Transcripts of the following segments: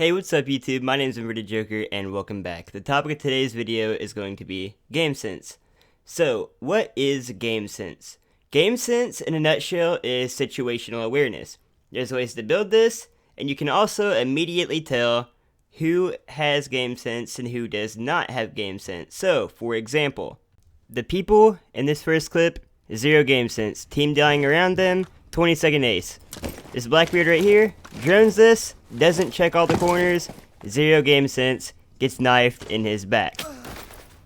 Hey, what's up YouTube? My name is Inverted Joker and welcome back. The topic of today's video is going to be game sense. So, what is game sense? Game sense in a nutshell is situational awareness. There's ways to build this, and you can also immediately tell who has game sense and who does not have game sense. So, for example, the people in this first clip, zero game sense. Team dying around them, 20-second ace. This Blackbeard right here, drones this, doesn't check all the corners, zero game sense, gets knifed in his back.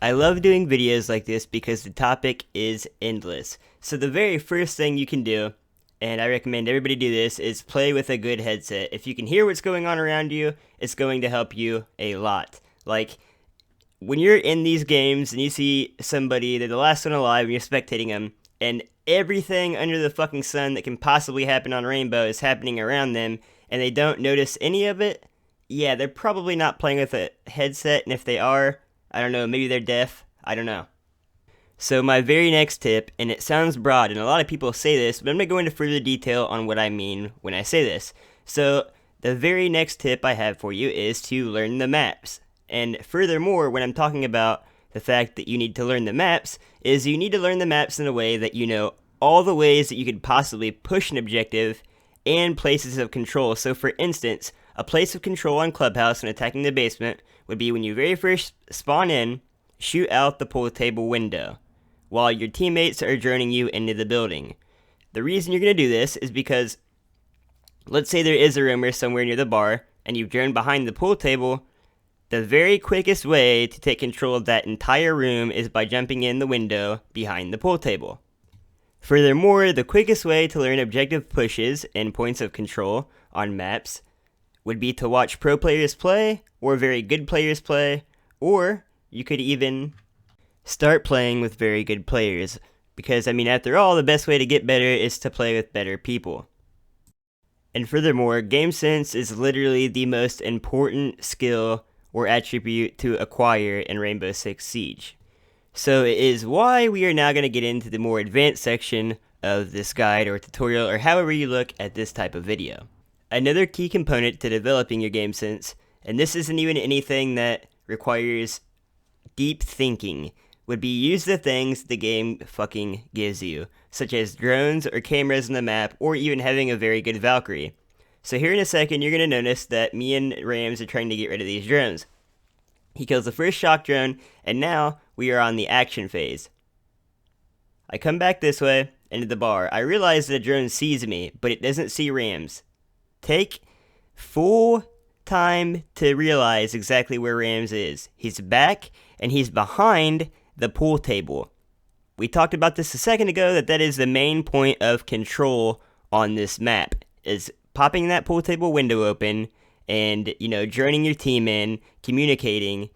I love doing videos like this because the topic is endless. So the very first thing you can do, and I recommend everybody do this, is play with a good headset. If you can hear what's going on around you, it's going to help you a lot. Like, when you're in these games and you see somebody, they're the last one alive and you're spectating them, and everything under the fucking sun that can possibly happen on Rainbow is happening around them, and they don't notice any of it, yeah, they're probably not playing with a headset, and if they are, I don't know, maybe they're deaf, I don't know. So my very next tip, and it sounds broad, and a lot of people say this, but I'm going to go into further detail on what I mean when I say this. So the very next tip I have for you is to learn the maps. And furthermore, when I'm talking about the fact that you need to learn the maps, is you need to learn the maps in a way that you know all the ways that you could possibly push an objective and places of control. So for instance, a place of control on Clubhouse when attacking the basement would be when you very first spawn in, shoot out the pool table window, while your teammates are droning you into the building. The reason you're going to do this is because, let's say there is a roamer somewhere near the bar, and you've droned behind the pool table. The very quickest way to take control of that entire room is by jumping in the window behind the pool table. Furthermore, the quickest way to learn objective pushes and points of control on maps would be to watch pro players play, or very good players play, or you could even start playing with very good players. Because, I mean, after all, the best way to get better is to play with better people. And furthermore, game sense is literally the most important skill or attribute to acquire in Rainbow Six Siege. So it is why we are now going to get into the more advanced section of this guide or tutorial, or however you look at this type of video. Another key component to developing your game sense, and this isn't even anything that requires deep thinking, would be use the things the game fucking gives you, such as drones or cameras on the map, or even having a very good Valkyrie. So here in a second, you're going to notice that me and Rams are trying to get rid of these drones. He kills the first shock drone, and now we are on the action phase. I come back this way, into the bar. I realize that a drone sees me, but it doesn't see Rams. Take full time to realize exactly where Rams is. He's back, and he's behind the pool table. We talked about this a second ago, that is the main point of control on this map, is popping that pool table window open, and, you know, droning your team in, communicating,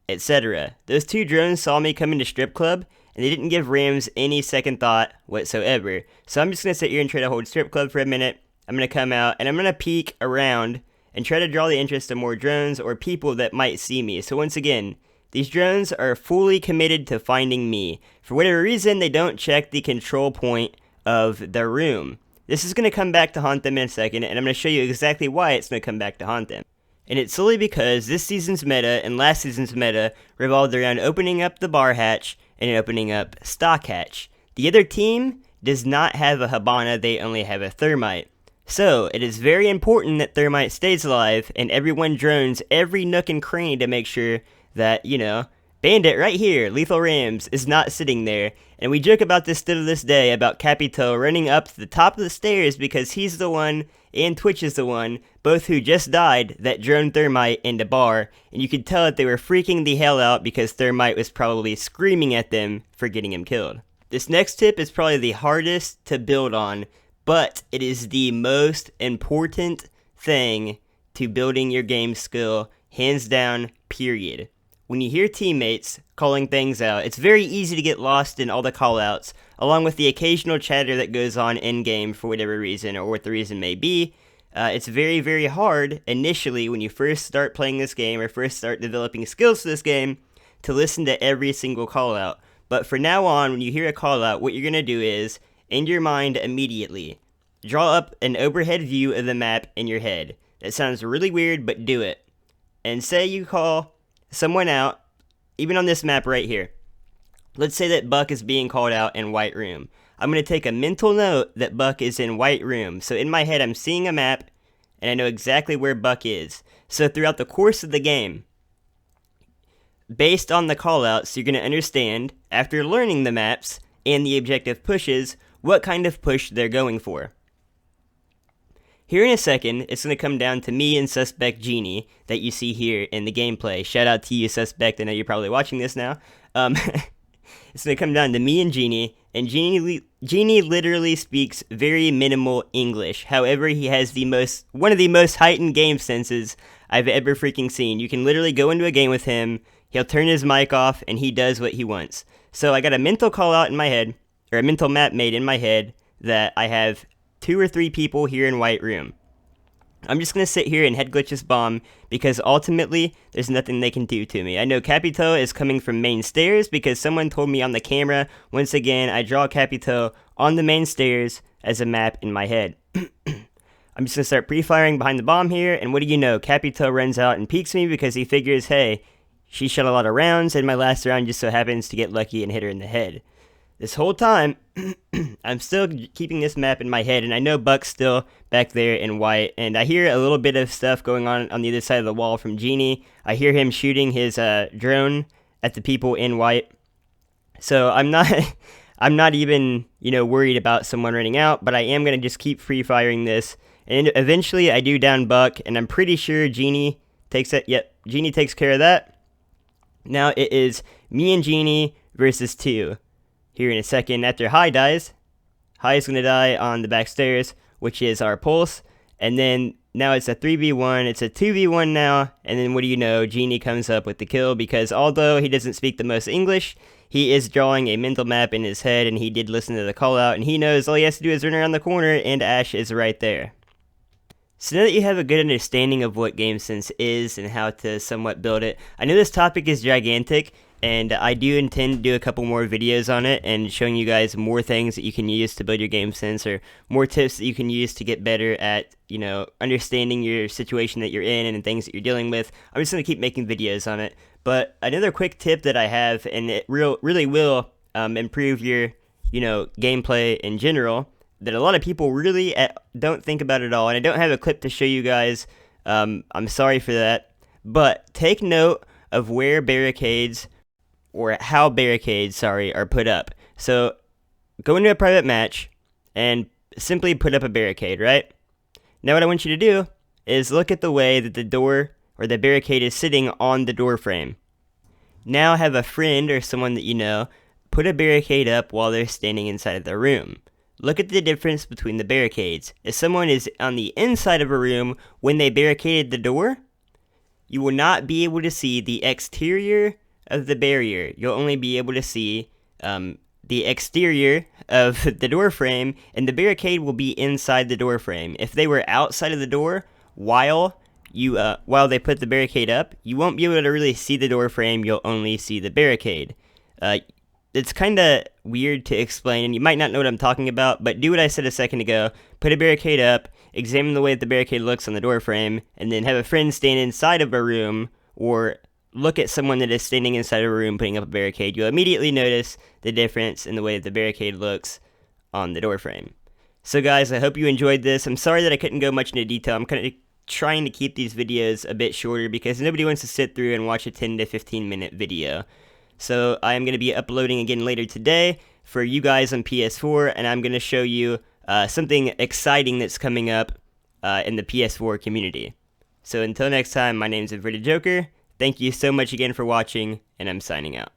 etc. Those two drones saw me come into strip club, and they didn't give Rams any second thought whatsoever. So I'm just going to sit here and try to hold strip club for a minute. I'm going to come out, and I'm going to peek around and try to draw the interest of more drones or people that might see me. So once again, these drones are fully committed to finding me. For whatever reason, they don't check the control point of the room. This is going to come back to haunt them in a second, and I'm going to show you exactly why it's going to come back to haunt them. And it's solely because this season's meta and last season's meta revolved around opening up the bar hatch and opening up stock hatch. The other team does not have a Habana, they only have a thermite. So, it is very important that thermite stays alive, and everyone drones every nook and cranny to make sure that, you know, Bandit right here, Lethal Rams, is not sitting there. And we joke about this still to this day, about Capito running up to the top of the stairs because he's the one, and Twitch is the one, both who just died, that droned Thermite into bar. And you could tell that they were freaking the hell out because Thermite was probably screaming at them for getting him killed. This next tip is probably the hardest to build on, but it is the most important thing to building your game skill, hands down, period. When you hear teammates calling things out, it's very easy to get lost in all the callouts, along with the occasional chatter that goes on in-game for whatever reason, or what the reason may be. It's very, very hard, initially, when you first start playing this game, or first start developing skills to this game, to listen to every single callout. But from now on, when you hear a callout, what you're going to do is, in your mind immediately, draw up an overhead view of the map in your head. It sounds really weird, but do it. And say you call someone out, even on this map right here. Let's say that Buck is being called out in White Room. I'm going to take a mental note that Buck is in White Room. So in my head, I'm seeing a map, and I know exactly where Buck is. So throughout the course of the game, based on the callouts, you're going to understand, after learning the maps and the objective pushes, what kind of push they're going for. Here in a second, it's going to come down to me and Suspect Genie that you see here in the gameplay. Shout out to you, Suspect. I know you're probably watching this now. It's going to come down to me and Genie, and Genie literally speaks very minimal English. However, he has one of the most heightened game senses I've ever freaking seen. You can literally go into a game with him, he'll turn his mic off, and he does what he wants. So I got a mental call out in my head, or a mental map made in my head, that I have 2 or 3 people here in White Room. I'm just going to sit here and head glitch this bomb, because ultimately, there's nothing they can do to me. I know Capito is coming from main stairs, because someone told me on the camera. Once again, I draw Capito on the main stairs as a map in my head. I'm just going to start pre-firing behind the bomb here, and what do you know? Capito runs out and peeks me because he figures, hey, she shot a lot of rounds, and my last round just so happens to get lucky and hit her in the head. This whole time, I'm still keeping this map in my head, and I know Buck's still back there in white, and I hear a little bit of stuff going on the other side of the wall from Genie. I hear him shooting his drone at the people in white. So I'm not even, worried about someone running out, but I am going to just keep free firing this, and eventually I do down Buck, and I'm pretty sure Genie takes it. Yep, Genie takes care of that. Now it is me and Genie versus 2. Here in a second, after High dies, High is going to die on the back stairs, which is our pulse, and then now it's a 3v1, it's a 2v1 now, and then what do you know, Genie comes up with the kill, because although he doesn't speak the most English, he is drawing a mental map in his head, and he did listen to the call out, and he knows all he has to do is run around the corner, and Ash is right there. So now that you have a good understanding of what GameSense is and how to somewhat build it, I know this topic is gigantic, and I do intend to do a couple more videos on it and showing you guys more things that you can use to build your GameSense, or more tips that you can use to get better at, understanding your situation that you're in and things that you're dealing with. I'm just going to keep making videos on it. But another quick tip that I have, and it really will improve your, gameplay in general, that a lot of people really don't think about at all, and I don't have a clip to show you guys. I'm sorry for that. But take note of where barricades, or how barricades, are put up. So go into a private match and simply put up a barricade, right? Now what I want you to do is look at the way that the door or the barricade is sitting on the door frame. Now have a friend or someone that you know put a barricade up while they're standing inside of the room. Look at the difference between the barricades. If someone is on the inside of a room when they barricaded the door, you will not be able to see the exterior of the barrier. You'll only be able to see the exterior of the door frame, and the barricade will be inside the door frame. If they were outside of the door while they put the barricade up, you won't be able to really see the door frame. You'll only see the barricade. It's kind of weird to explain, and you might not know what I'm talking about, but do what I said a second ago. Put a barricade up, examine the way that the barricade looks on the door frame, and then have a friend stand inside of a room, or look at someone that is standing inside of a room putting up a barricade. You'll immediately notice the difference in the way that the barricade looks on the door frame. So guys, I hope you enjoyed this. I'm sorry that I couldn't go much into detail. I'm kind of trying to keep these videos a bit shorter because nobody wants to sit through and watch a 10 to 15 minute video. So I am going to be uploading again later today for you guys on PS4, and I'm going to show you something exciting that's coming up in the PS4 community. So until next time, my name's Inverted Joker. Thank you so much again for watching, and I'm signing out.